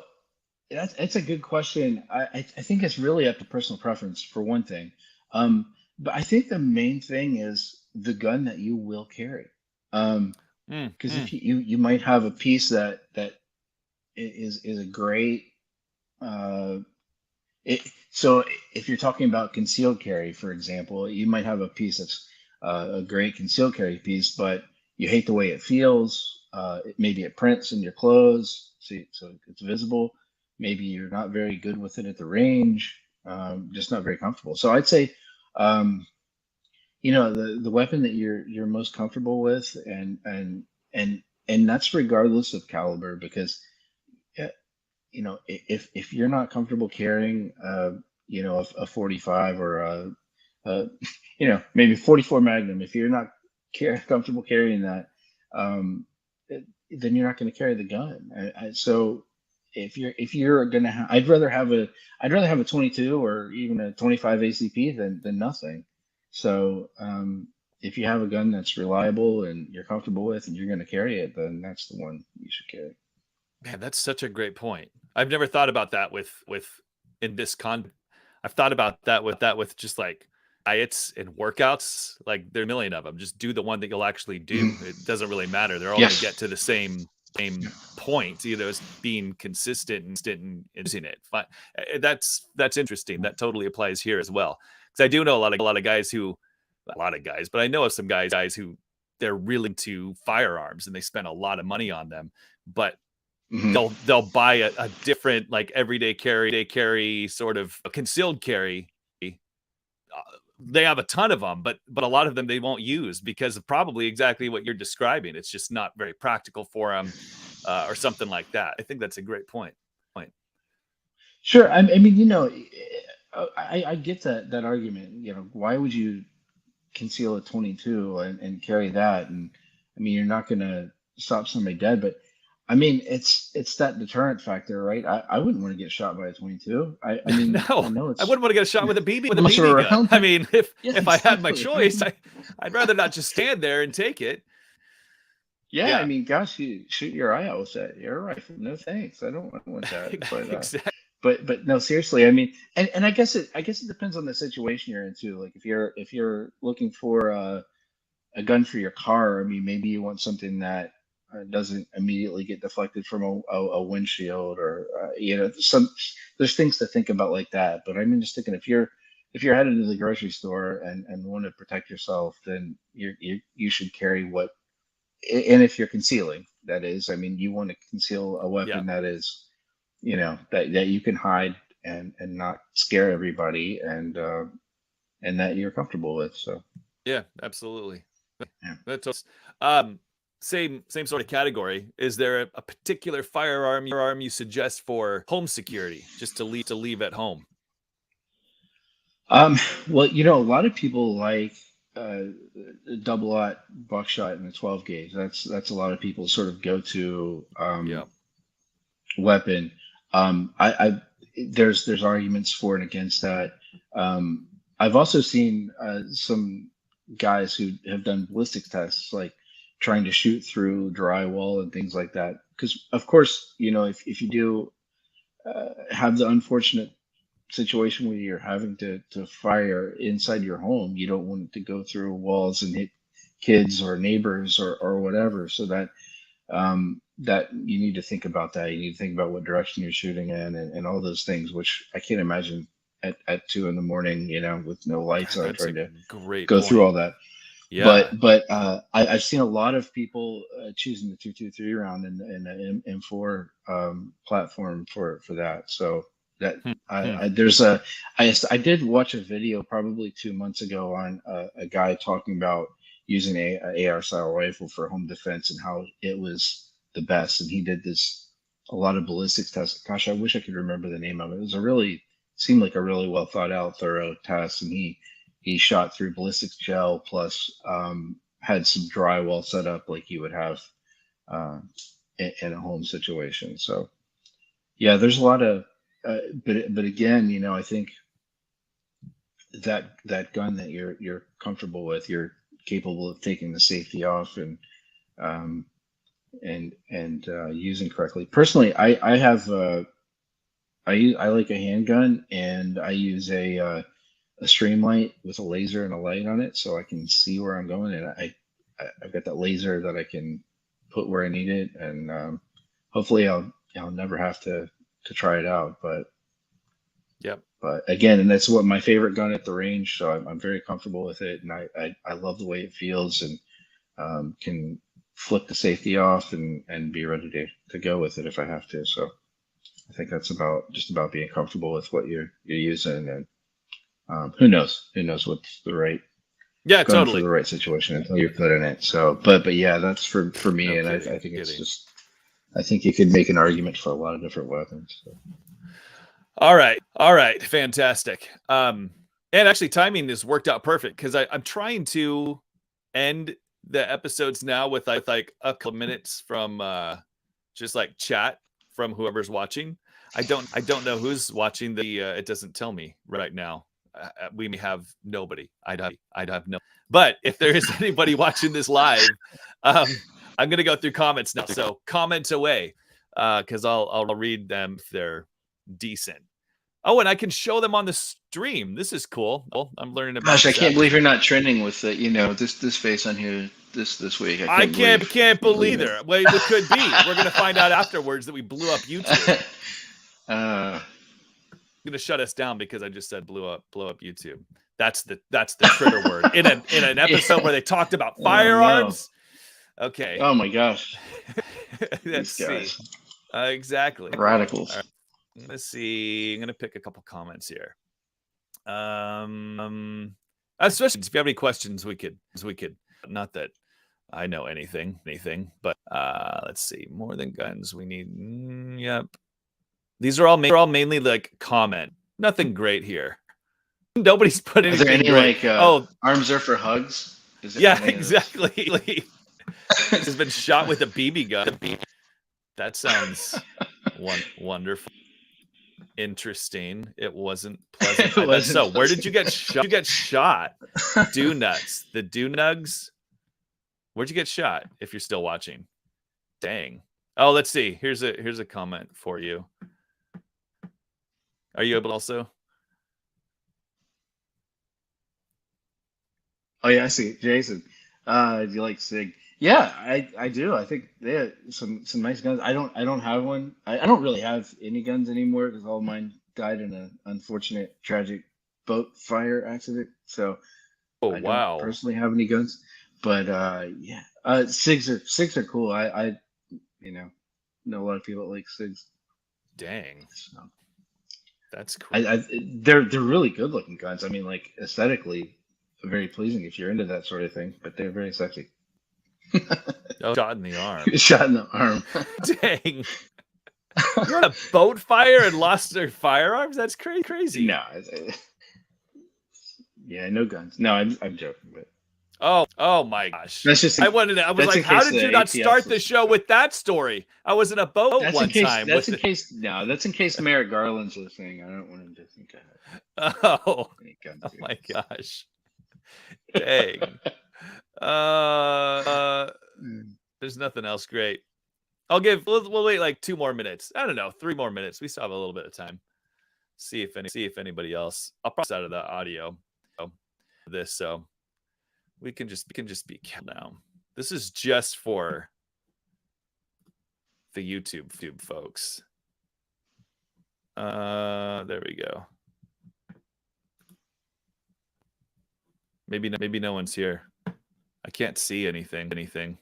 that's a good question. I think it's really up to personal preference for one thing. But I think the main thing is the gun that you will carry. Because if you might have a piece that is a great. So if you're talking about concealed carry, for example, you might have a piece that's a great concealed carry piece, but you hate the way it feels. Maybe it prints in your clothes, so it's visible. Maybe you're not very good with it at the range, just not very comfortable. So I'd say, the weapon that you're most comfortable with, and that's regardless of caliber, because if you're not comfortable carrying, a 45 or maybe 44 Magnum, if you're not comfortable carrying that, then you're not going to carry the gun. So if you're gonna I'd rather have a 22 or even a 25 ACP than nothing. So if you have a gun that's reliable and you're comfortable with and you're going to carry it, then that's the one you should carry. Man, that's such a great point. I've never thought about that with in this I've thought about that with just like diets and workouts. Like there are a million of them. Just do the one that you'll actually do. It doesn't really matter. They're all going to get to the same point, as being consistent and using it. But that's interesting. That totally applies here as well. Because I do know a lot of guys, but I know of some guys who they're really into firearms and they spend a lot of money on them, but they'll buy a different like everyday carry sort of a concealed carry. They have a ton of them, but a lot of them they won't use because of probably exactly what you're describing. It's just not very practical for them, or something like that. I think that's a great point. Sure. I mean, I get that argument. Why would you conceal a 22 and carry that? And I mean, you're not going to stop somebody dead, but I mean, it's that deterrent factor, right? I wouldn't want to get shot by a 22. I mean, No, I know I wouldn't want to get shot with a BB Unless you're gun. around. I mean, if Yeah, I had my exactly. choice, I'd rather not just stand there and take it. Yeah, Yeah. I mean, gosh, you shoot your eye out with that air rifle. No thanks. I don't want that. Exactly. But no, seriously. I mean, and I guess it depends on the situation you're in too. Like if you're looking for a gun for your car, I mean, maybe you want something that doesn't immediately get deflected from a windshield, or there's things to think about like that. But I mean, just thinking if you're headed to the grocery store and want to protect yourself, then you should carry what. And if you're concealing, that is, I mean, you want to conceal a weapon that is, that you can hide and not scare everybody, and that you're comfortable with. So Yeah, absolutely. Yeah. That's same sort of category. Is there a particular firearm you suggest for home security, just to leave at home? Well, a lot of people like double-aught buckshot and the 12 gauge. That's a lot of people's sort of go-to weapon. There's arguments for and against that. I've also seen some guys who have done ballistics tests, like trying to shoot through drywall and things like that. Because of course, if you do have the unfortunate situation where you're having to fire inside your home, you don't want it to go through walls and hit kids or neighbors or whatever. So that that you need to think about that. You need to think about what direction you're shooting in and all those things, which I can't imagine at 2 a.m, with no lights on, trying to go through all that. Yeah. But I've seen a lot of people choosing the 223 round and the M4 platform for that. So that I did watch a video probably 2 months ago on a guy talking about using a AR style rifle for home defense and how it was the best. And he did a lot of ballistics tests. Gosh, I wish I could remember the name of it. It was seemed like a really well thought out, thorough test. And he shot through ballistics gel plus had some drywall set up like you would have in a home situation. So yeah, there's a lot of but again, I think that gun that you're comfortable with, you're capable of taking the safety off and using correctly. Personally, I have I like a handgun, and I use a stream light with a laser and a light on it, so I can see where I'm going, and I've got that laser that I can put where I need it, and hopefully I'll never have to try it out. But again, and that's what my favorite gun at the range, so I'm very comfortable with it, and I love the way it feels, and can flip the safety off and be ready to go with it if I have to. So I think that's just about being comfortable with what you're using, and who knows what's the right gun totally for the right situation until you're put in it. So but yeah, that's for me. No And kidding, I think it's kidding. just, I think you could make an argument for a lot of different weapons. So. All right, fantastic. And actually timing has worked out perfect because I'm trying to end the episodes now with like a couple minutes from just like chat from whoever's watching. I don't know who's watching the. It doesn't tell me right now. We may have nobody. I'd have no. But if there is anybody watching this live, I'm gonna go through comments now. So comment away, because I'll read them if they're decent. Oh, and I can show them on the stream. This is cool. Well, I'm learning about. Gosh, I can't believe you're not trending with the, this face on here this week. I can't believe it. Well, it could be. We're gonna find out afterwards that we blew up YouTube. Gonna shut us down because I just said blow up YouTube. That's the trigger word in an episode where they talked about firearms. Oh, no. Okay. Oh my gosh. Let's see. Exactly. Radicals. Right. Let's see. I'm gonna pick a couple comments here. Especially if you have any questions, we could. Not that I know anything, but let's see. More than guns, we need. Yep. These are all mainly like comment. Nothing great here. Nobody's put anything. Is there any great. arms are for hugs? Yeah, exactly. This has been shot with a BB gun. That sounds wonderful. Interesting. It wasn't pleasant. So, where did you get shot? Do nuts. The do nugs. Where'd you get shot? If you're still watching. Dang. Oh, let's see. Here's a comment for you. Are you able also? Oh yeah, I see. Jason, do you like SIG? Yeah, I do. I think they have some nice guns. I don't have one. I don't really have any guns anymore because all mine died in an unfortunate, tragic boat fire accident. So I don't personally have any guns. But yeah, SIGs are cool. I know a lot of people that like SIGs. Dang. So. That's cool. They're really good looking guns. I mean, like aesthetically, very pleasing if you're into that sort of thing. But they're very sexy. Shot in the arm. Shot in the arm. Dang. You had a boat fire and lost their firearms? That's crazy. No. Yeah, no guns. No, I'm joking. But oh my gosh. That's just. I was like, how did you not start the show with that story? I was in a boat one time. That's in case Merrick Garland's listening. I don't want him to think I have. Oh my gosh. Dang. There's nothing else great. We'll wait like 2 more minutes. I don't know, 3 more minutes. We still have a little bit of time. See if anybody else. I'll process out of the audio of this, so we can just be now. This is just for the YouTube folks. There we go. Maybe no one's here. I can't see anything.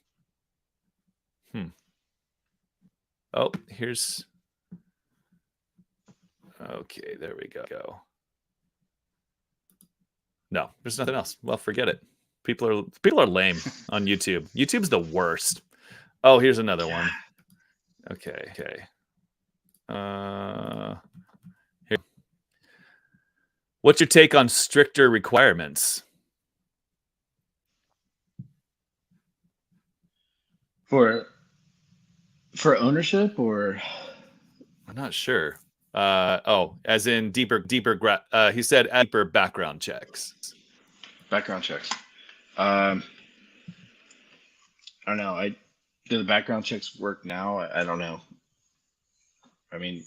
Oh, here's. Okay, there we go. No, there's nothing else. Well, forget it. People are lame on YouTube. YouTube's the worst. Oh, here's another one. Okay. Here. What's your take on stricter requirements? For ownership, or I'm not sure. As in deeper. He said deeper background checks. Background checks. I don't know. Do the background checks work now? I don't know. I mean,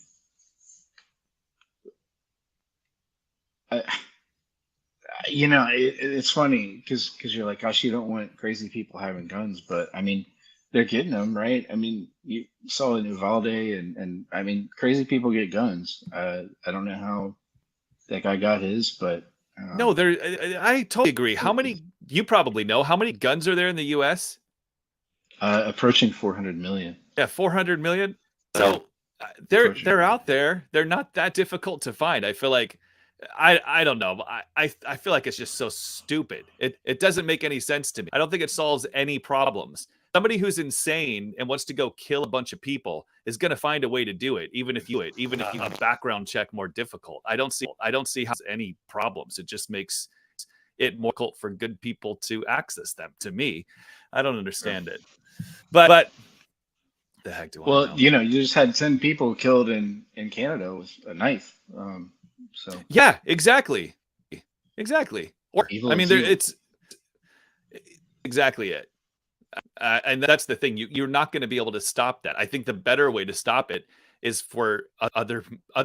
it's funny because you're like, gosh, you don't want crazy people having guns, but I mean, they're getting them, right? I mean, you saw in Uvalde, and I mean, crazy people get guns. I don't know how that guy got his, but no, I totally agree. How many? You probably know how many guns are there in the U.S. Approaching 400 million. Yeah, 400 million. So they're out there. They're not that difficult to find. I feel like I don't know. I feel like it's just so stupid. It doesn't make any sense to me. I don't think it solves any problems. Somebody who's insane and wants to go kill a bunch of people is going to find a way to do it, even if you make a background check more difficult. I don't see how there's any problems. It just makes it more difficult for good people to access them. To me, I don't understand it. But the heck do I Well, know? you just had 10 people killed in Canada with a knife. So Yeah, exactly. Or evil I mean, is there evil. it's exactly it. And that's the thing. You're not going to be able to stop that. I think the better way to stop it is for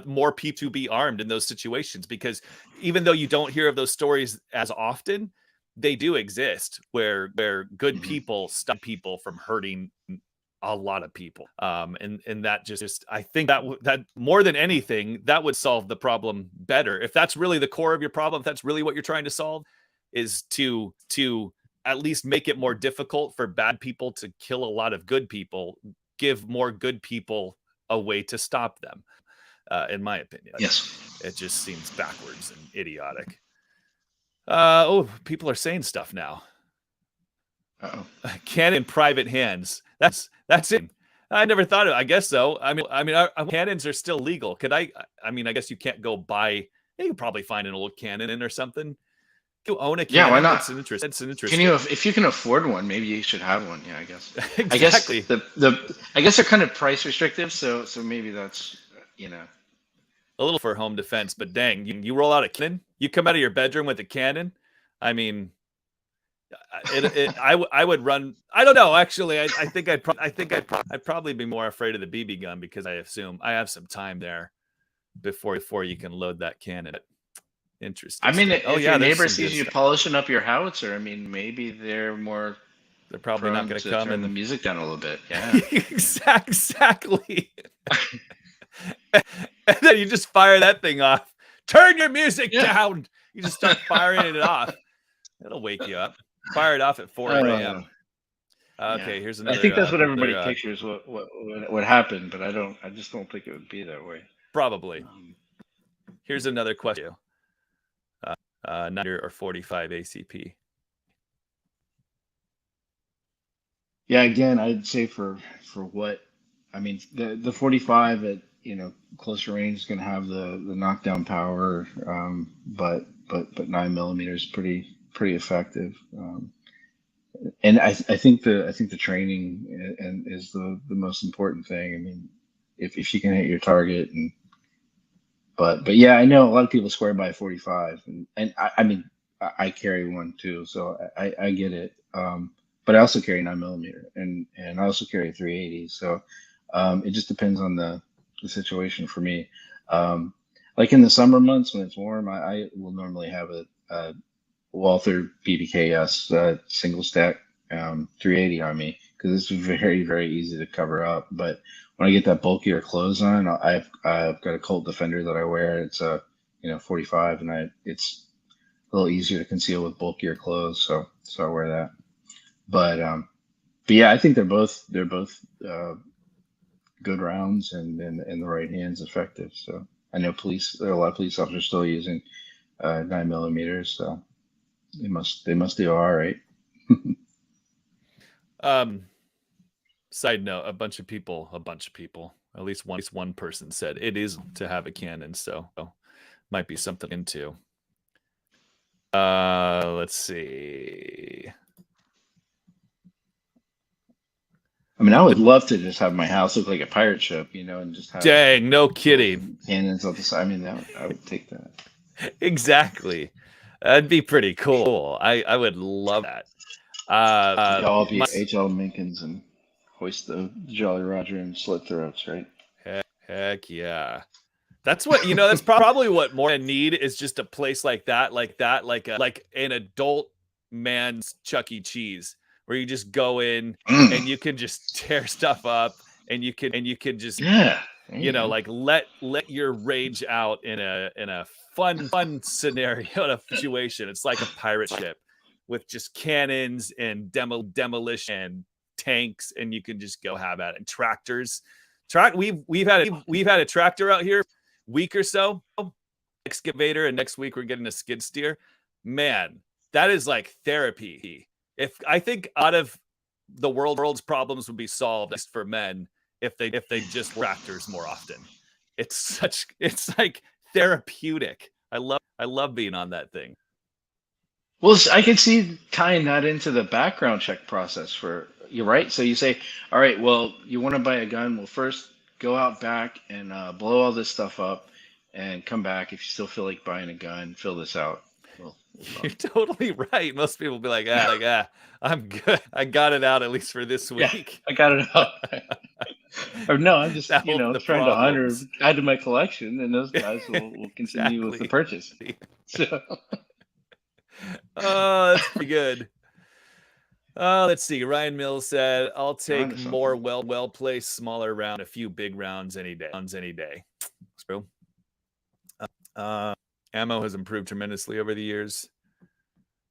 more people to be armed in those situations, because even though you don't hear of those stories as often, they do exist where good people stop people from hurting a lot of people. And that just I think that more than anything, that would solve the problem better. If that's really the core of your problem, if that's really what you're trying to solve, is to at least make it more difficult for bad people to kill a lot of good people, give more good people a way to stop them, in my opinion. Yes. It just seems backwards and idiotic. People are saying stuff now. Uh-oh. Cannon in private hands. That's it. I never thought of it. I guess so. I mean, cannons are still legal. I guess you can't go buy. You can probably find an old cannon or something. You own a cannon. Yeah, why not? It's an interest. Can you, if you can afford one, maybe you should have one. Yeah, I guess. Exactly. I guess they're kind of price restrictive, so maybe that's a little for home defense. But dang, you roll out a cannon. You come out of your bedroom with a cannon. I mean, I would run. I don't know. Actually, I think I'd probably be more afraid of the BB gun, because I assume I have some time there before you can load that cannon. Interesting. I mean, stuff. if your neighbor sees you polishing up your howitzer, I mean, maybe they're probably not going to come turn and the music down a little bit. Yeah, exactly. And then you just fire that thing off. Turn your music down. You just start firing it off. It'll wake you up. Fire it off at 4 a.m. Okay, here's another. I think that's what everybody pictures what happened, but I just don't think it would be that way. Probably. Here's another question. 90 or 45 ACP. Yeah, again, I'd say for what, I mean, the 45 at closer range is going to have the knockdown power, but 9mm is pretty effective, and I think the training and is the most important thing. I mean, if you can hit your target, but yeah, I know a lot of people swear by 45, and I mean I carry one too, so I get it. But I also carry 9mm, and I also carry a 380. So it just depends on the situation for me. Like in the summer months when it's warm, I will normally have a Walther BBKS single stack 380 on me, because it's very, very easy to cover up. But when I get that bulkier clothes on, I've got a Colt Defender that I wear. It's a 45, and it's a little easier to conceal with bulkier clothes, so I wear that. But yeah, I think they're both good rounds, and in the right hands effective. So I know there are a lot of police officers still using 9mm, so they must do all right. Side note: a bunch of people, at least one person said it is to have a cannon, so might be something into. Let's see. I mean, I would love to just have my house look like a pirate ship, and just have. Dang, no kidding. Cannons on the side. I mean, I would take that. Exactly. That'd be pretty cool. I would love that. All be H.L. Minkins and hoist the Jolly Roger and slit throats, right? Heck yeah. That's what that's probably what more need is, just a place like that, like an adult man's Chuck E. Cheese, where you just go in and you can just tear stuff up, and you can just like let your rage out in a fun scenario, in a situation. It's like a pirate ship with just cannons and demolition and tanks, and you can just go have at it. And tractors. We've had a tractor out here week or so, excavator, and next week we're getting a skid steer. Man, that is like therapy. If I think out of the world's problems would be solved for men if they just tractors more often. It's like therapeutic. I love being on that thing. Well, I can see tying that into the background check process for you're right. So you say, all right, well, you want to buy a gun. Well, first go out back and blow all this stuff up and come back. If you still feel like buying a gun, fill this out. We'll You're talk. totally right. Most people will be like, I'm good. I got it out at least for this Yeah, week. I got it out. Or no, I'm just, That will be the trying to hunt or problems. add to my collection, and those guys will continue with the Exactly. purchase. So, Oh, that's pretty good. Let's see. Ryan Mills said, "I'll take onto more something. well placed, smaller round, a few big rounds any day. It's true. Ammo has improved tremendously over the years.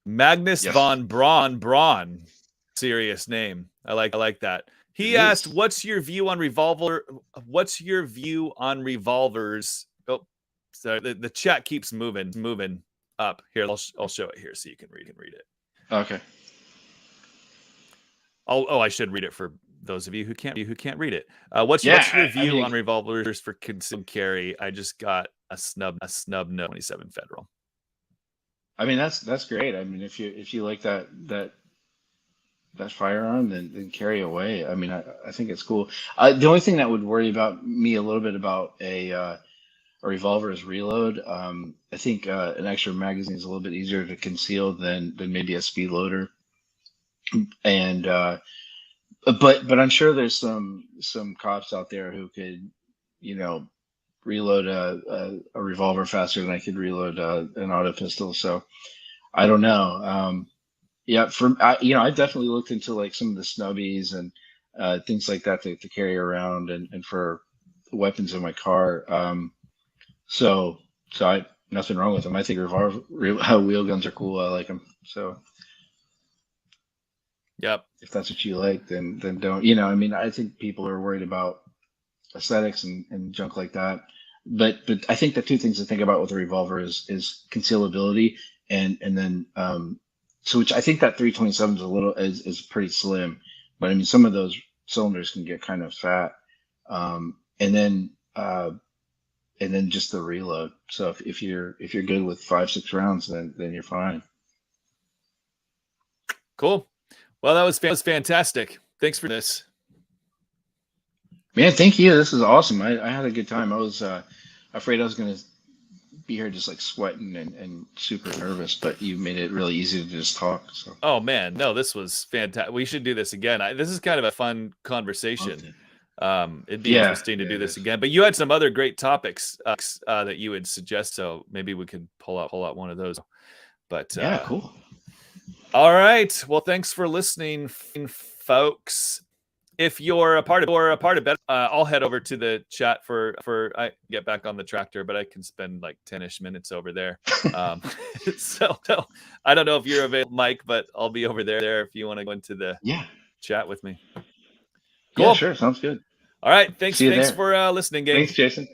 Magnus Yes. von Braun, serious name. I like that. He It asked, is. "What's your view on revolvers?" Oh, sorry. The chat keeps moving up. Here, I'll show it here so you can read it. Okay. I should read it for those of you who can't read it. What's your view on revolvers for concealed carry? I just got a snub no 27 federal. I mean, that's great. I mean, if you like that firearm, then carry away. I mean, I think it's cool. The only thing that would worry about me a little bit about a revolver is reload. I think an extra magazine is a little bit easier to conceal than maybe a speed loader. And but I'm sure there's some cops out there who could, reload a revolver faster than I could reload an auto pistol. So I don't know. Yeah, I definitely looked into like some of the snubbies and things like that to carry around and for weapons in my car. So I nothing wrong with them. I think wheel guns are cool. I like them. So Yep. if that's what you like, then don't. I mean, I think people are worried about aesthetics and junk like that. But I think the two things to think about with a revolver is concealability and then so which I think that 327 is pretty slim, but I mean some of those cylinders can get kind of fat, and then just the reload. So if you're good with 5-6 rounds, then you're fine. Cool. Well, that was fantastic. Thanks for this. Man, thank you. This is awesome. I had a good time. I was afraid I was going to be here just like sweating and super nervous, but you made it really easy to just talk. So. Oh man, no, this was fantastic. We should do this again. This is kind of a fun conversation. It'd be interesting to do this again. But you had some other great topics that you would suggest, so maybe we could pull out one of those. But yeah, cool. All right. Well, thanks for listening, folks. If you're a part of Betterman, I'll head over to the chat for I get back on the tractor, but I can spend like 10-ish minutes over there. So I don't know if you're available, Mike, but I'll be over there if you want to go into the chat with me. Cool. Yeah, sure. Sounds good. All right. Thanks for listening, Gabe. Thanks, Jason.